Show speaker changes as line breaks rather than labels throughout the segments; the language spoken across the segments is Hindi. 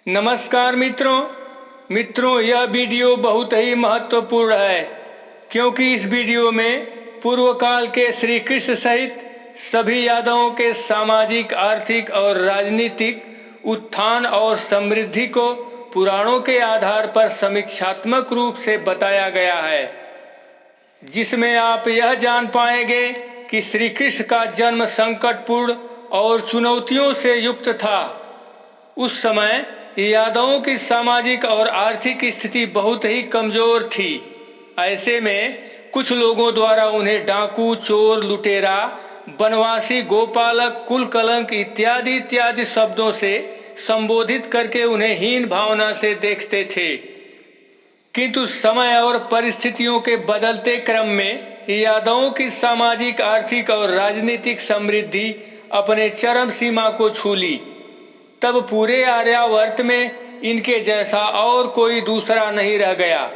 नमस्कार मित्रों, यह वीडियो बहुत ही महत्वपूर्ण है क्योंकि इस वीडियो में पूर्व काल के श्री कृष्ण सहित सभी यादवों के सामाजिक, आर्थिक और राजनीतिक उत्थान और समृद्धि को पुराणों के आधार पर समीक्षात्मक रूप से बताया गया है, जिसमें आप यह जान पाएंगे कि श्री कृष्ण का जन्म संकटपूर्ण और चुनौतियों से युक्त था। उस समय यादवों की सामाजिक और आर्थिक स्थिति बहुत ही कमजोर थी। ऐसे में कुछ लोगों द्वारा उन्हें डाकू, चोर, लुटेरा, बनवासी, गोपालक, कुल कलंक इत्यादि शब्दों से संबोधित करके उन्हें हीन भावना से देखते थे। किंतु समय और परिस्थितियों के बदलते क्रम में यादवों की सामाजिक, आर्थिक और राजनीतिक समृद्धि अपने चरम सीमा को छू ली। तब पूरे आर्यावर्त में इनके जैसा और कोई दूसरा नहीं रह गया,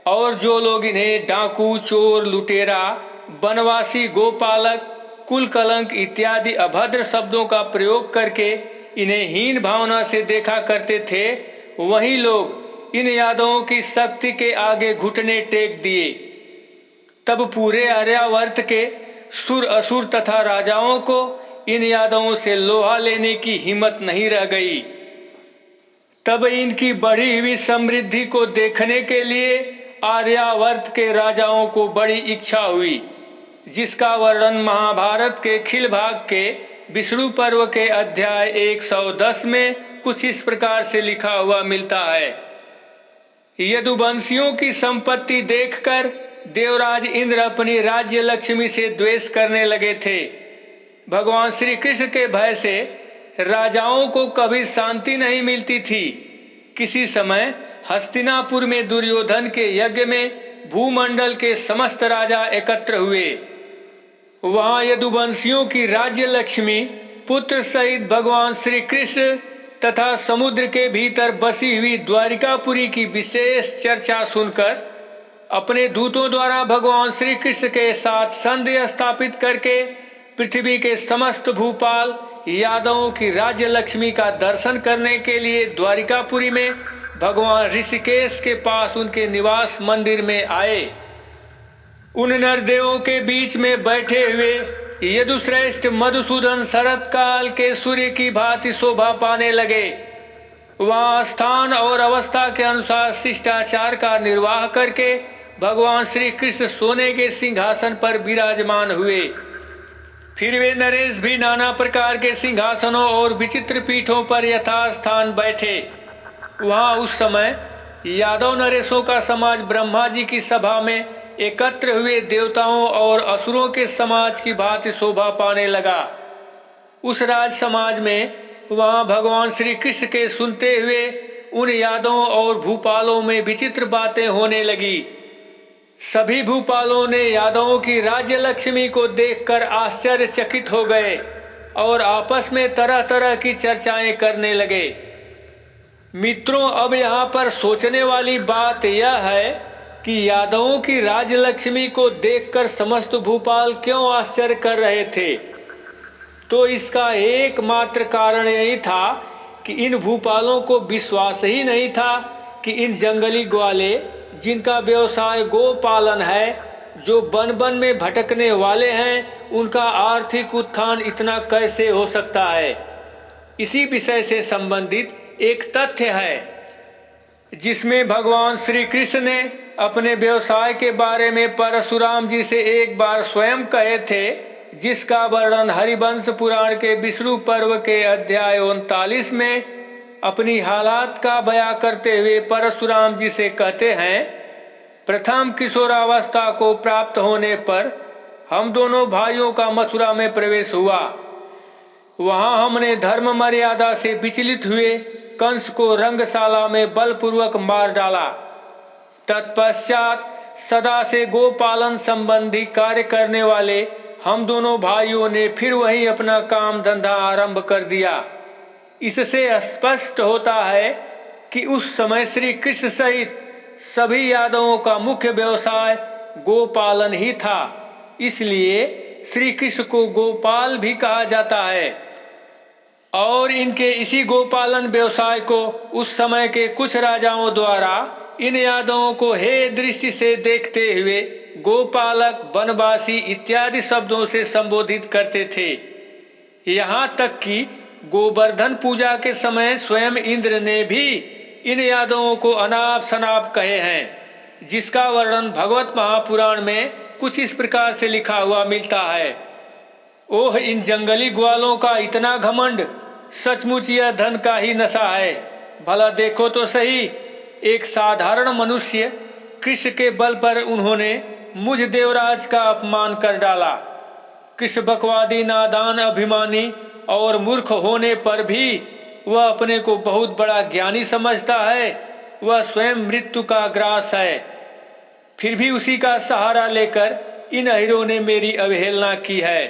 और जो लोग इन्हें डाकू, चोर, लुटेरा, बनवासी, गोपालक, कुल कलंक इत्यादि अभद्र शब्दों का प्रयोग करके इन्हें हीन भावना से देखा करते थे, वही लोग इन यादवों की शक्ति के आगे घुटने टेक दिए। तब पूरे आर्यावर्त के सुर, असुर तथा राजाओं को इन यादवों से लोहा लेने की हिम्मत नहीं रह गई। तब इनकी बढ़ी हुई समृद्धि को देखने के लिए आर्यावर्त के राजाओं को बड़ी इच्छा हुई, जिसका वर्णन महाभारत के खिल भाग के विष्णु पर्व के अध्याय 110 में कुछ इस प्रकार से लिखा हुआ मिलता है। यदुवंशियों की संपत्ति देखकर देवराज इंद्र अपनी राज्य लक्ष्मी से द्वेष करने लगे थे। भगवान श्री कृष्ण के भय से राजाओं को कभी शांति नहीं मिलती थी। किसी समय हस्तिनापुर में दुर्योधन के यज्ञ में भूमंडल के समस्त राजा एकत्र हुए। वहां यदुवंशियों की राज्य लक्ष्मी पुत्र सहित भगवान श्री कृष्ण तथा समुद्र के भीतर बसी हुई द्वारिकापुरी की विशेष चर्चा सुनकर अपने दूतों द्वारा भगवान श्री कृष्ण के साथ संधि स्थापित करके पृथ्वी के समस्त भूपाल यादवों की राज्य लक्ष्मी का दर्शन करने के लिए द्वारिकापुरी में भगवान ऋषिकेश के पास उनके निवास मंदिर में आए। उन नरदेवों के बीच में बैठे हुए यदुश्रेष्ठ मधुसूदन शरत काल के सूर्य की भांति शोभा पाने लगे। वहां स्थान और अवस्था के अनुसार शिष्टाचार का निर्वाह करके भगवान श्री कृष्ण सोने के सिंहासन पर विराजमान हुए। फिर वे नरेश भी नाना प्रकार के सिंहासनों और विचित्र पीठों पर यथास्थान बैठे। वहां उस समय यादव नरेशों का समाज ब्रह्मा जी की सभा में एकत्र हुए देवताओं और असुरों के समाज की भांति शोभा पाने लगा। उस राज समाज में वहां भगवान श्री कृष्ण के सुनते हुए उन यादवों और भूपालों में विचित्र बातें होने लगी। सभी भूपालों ने यादवों की राज्य लक्ष्मी को देखकर आश्चर्यचकित हो गए और आपस में तरह तरह की चर्चाएं करने लगे। मित्रों, अब यहाँ पर सोचने वाली बात यह है कि यादवों की राज्य लक्ष्मी को देखकर समस्त भूपाल क्यों आश्चर्य कर रहे थे। तो इसका एकमात्र कारण यही था कि इन भूपालों को विश्वास ही नहीं था कि इन जंगली ग्वाले, जिनका व्यवसाय गो पालन है, जो वन वन में भटकने वाले हैं, उनका आर्थिक उत्थान इतना कैसे हो सकता है। इसी विषय से संबंधित एक तथ्य है, जिसमें भगवान श्री कृष्ण ने अपने व्यवसाय के बारे में परशुराम जी से एक बार स्वयं कहे थे, जिसका वर्णन हरिवंश पुराण के विष्णु पर्व के अध्याय 39 में अपनी हालात का बयां करते हुए परशुराम जी से कहते हैं, प्रथम किशोरावस्था को प्राप्त होने पर हम दोनों भाइयों का मथुरा में प्रवेश हुआ। वहां हमने धर्म मर्यादा से विचलित हुए कंस को रंगशाला में बलपूर्वक मार डाला। तत्पश्चात सदा से गोपालन संबंधी कार्य करने वाले हम दोनों भाइयों ने फिर वही अपना काम धंधा आरंभ कर दिया। इससे स्पष्ट होता है कि उस समय श्री कृष्ण सहित सभी यादवों का मुख्य व्यवसाय गोपालन ही था। इसलिए श्री कृष्ण को गोपाल भी कहा जाता है। और इनके इसी गोपालन व्यवसाय को उस समय के कुछ राजाओं द्वारा इन यादवों को हे दृष्टि से देखते हुए गोपालक, वनवासी इत्यादि शब्दों से संबोधित करते थे। यहाँ तक कि गोवर्धन पूजा के समय स्वयं इंद्र ने भी इन यादवों को अनाप शनाप कहे हैं, जिसका वर्णन भगवत महापुराण में कुछ इस प्रकार से लिखा हुआ मिलता है। ओह, इन जंगली ग्वालों का इतना घमंड, सचमुच यह धन का ही नशा है। भला देखो तो सही, एक साधारण मनुष्य कृष्ण के बल पर उन्होंने मुझ देवराज का अपमान कर डाला। कृष्ण बकवादी, नादान, अभिमानी और मूर्ख होने पर भी वह अपने को बहुत बड़ा ज्ञानी समझता है। वह स्वयं मृत्यु का ग्रास है, फिर भी उसी का सहारा लेकर इन अहिरों ने मेरी अवहेलना की है।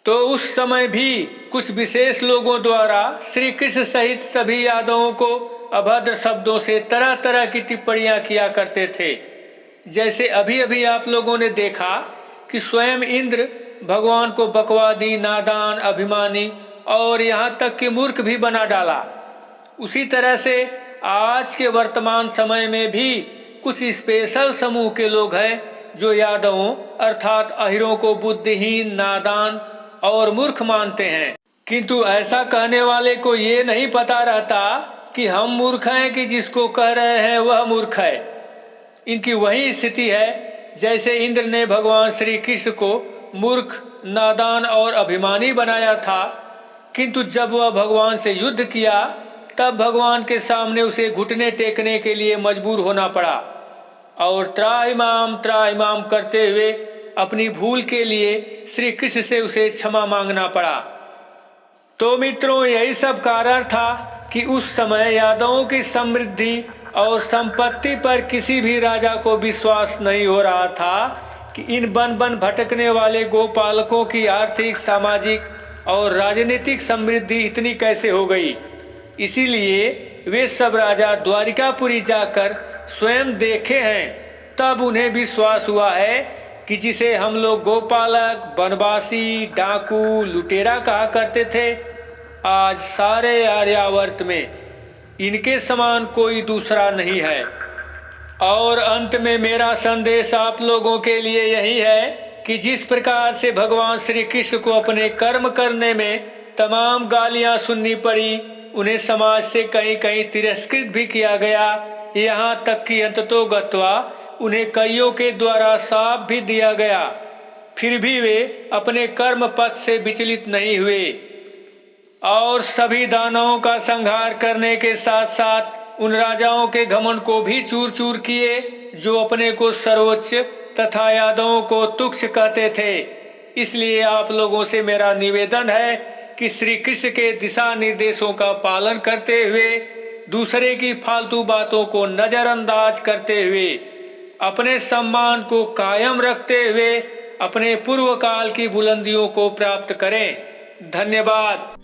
तो उस समय भी कुछ विशेष लोगों द्वारा श्री कृष्ण सहित सभी यादवों को अभद्र शब्दों से तरह तरह की टिप्पणियां किया करते थे। जैसे अभी अभी आप लोगों ने देखा कि स्वयं इंद्र भगवान को बकवादी, नादान, अभिमानी और यहाँ तक कि मूर्ख भी बना डाला। उसी तरह से आज के वर्तमान समय में भी कुछ स्पेशल समूह के लोग हैं जो यादवों अर्थात अहिरों को बुद्धिहीन, नादान और मूर्ख मानते हैं। किंतु ऐसा कहने वाले को ये नहीं पता रहता कि हम मूर्ख हैं कि जिसको कह रहे हैं वह मूर्ख है। इनकी वही स्थिति है जैसे इंद्र ने भगवान श्री कृष्ण को मूर्ख, नादान और अभिमानी बनाया था, किंतु जब वह भगवान से युद्ध किया तब भगवान के सामने उसे घुटने टेकने के लिए मजबूर होना पड़ा और त्राहिमाम करते हुए अपनी भूल के लिए श्री कृष्ण से उसे क्षमा मांगना पड़ा। तो मित्रों, यही सब कारण था कि उस समय यादवों की समृद्धि और संपत्ति पर किसी भी राजा को विश्वास नहीं हो रहा था कि इन बन बन भटकने वाले गोपालकों की आर्थिक, सामाजिक और राजनीतिक समृद्धि इतनी कैसे हो गई। इसीलिए वे सब राजा द्वारिकापुरी जाकर स्वयं देखे हैं, तब उन्हें विश्वास हुआ है कि जिसे हम लोग गोपालक, वनवासी, डाकू, लुटेरा कहा करते थे, आज सारे आर्यावर्त में इनके समान कोई दूसरा नहीं है। और अंत में मेरा संदेश आप लोगों के लिए यही है कि जिस प्रकार से भगवान श्री कृष्ण को अपने कर्म करने में तमाम गालियां सुननी पड़ी, उन्हें समाज से कहीं कहीं तिरस्कृत भी किया गया, यहाँ तक कि अंततोगत्वा उन्हें कईयों के द्वारा शाप भी दिया गया, फिर भी वे अपने कर्म पथ से विचलित नहीं हुए और सभी दानवों का संहार करने के साथ साथ उन राजाओं के घमंड को भी चूर चूर किए जो अपने को सर्वोच्च तथा यादवों को तुच्छ कहते थे। इसलिए आप लोगों से मेरा निवेदन है कि श्री कृष्ण के दिशा निर्देशों का पालन करते हुए, दूसरे की फालतू बातों को नजरअंदाज करते हुए, अपने सम्मान को कायम रखते हुए अपने पूर्व काल की बुलंदियों को प्राप्त करें। धन्यवाद।